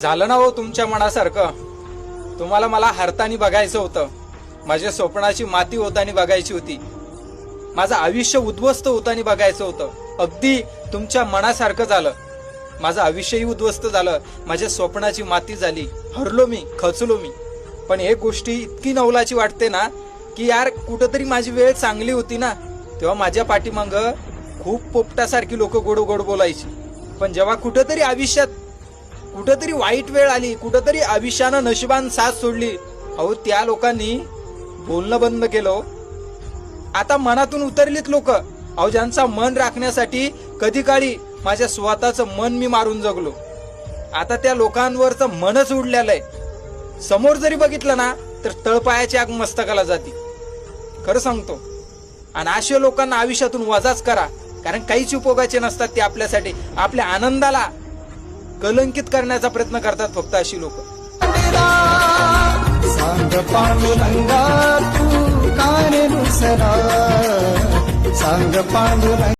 झालं ना हो तुमच्या मनासारखं। तुम्हाला मला हरतानी बघायचं होतं, माझ्या स्वप्नाची माती होतानी बघायची होती, माझं आयुष्य उद्ध्वस्त होतानी बघायचं होतं। अगदी तुमच्या मनासारखं झालं, माझं आयुष्यही उद्ध्वस्त झालं, माझ्या स्वप्नाची माती झाली, हरलो मी, खचलो मी। पण एक गोष्टी इतकी नवलाची वाटते ना की यार कुठंतरी माझी वेळ चांगली होती ना, तेव्हा माझ्या पाठीमाग खूप पोपटासारखी लोक गोड गोड बोलायची। पण जेव्हा कुठंतरी आयुष्यात कुठंतरी वाईट वेळ आली, कुठंतरी आयुष्यानं नशिबान साथ सोडली, अहो त्या लोकांनी बोलणं बंद केलं। आता मनातून उतरलीत लोक, अहो ज्यांचा मन राखण्यासाठी कधी काळी माझ्या स्वतःचं मन मी मारून जगलो, आता त्या लोकांवरचं मनच उडलेलं आहे। समोर जरी बघितलं ना तर तळपायाची आग मस्तकाला जाती, खरं सांगतो। आणि अशा लोकांना आयुष्यातून वजाच करा, कारण काहीच उपयोगाचे नसतात ते आपल्यासाठी। आपल्या आनंदाला कलंकित करण्याचा प्रयत्न करतात फक्त अशी लोक। सांग पांडुरंगा तू काय नुसरा, सांग पांडुरंगा।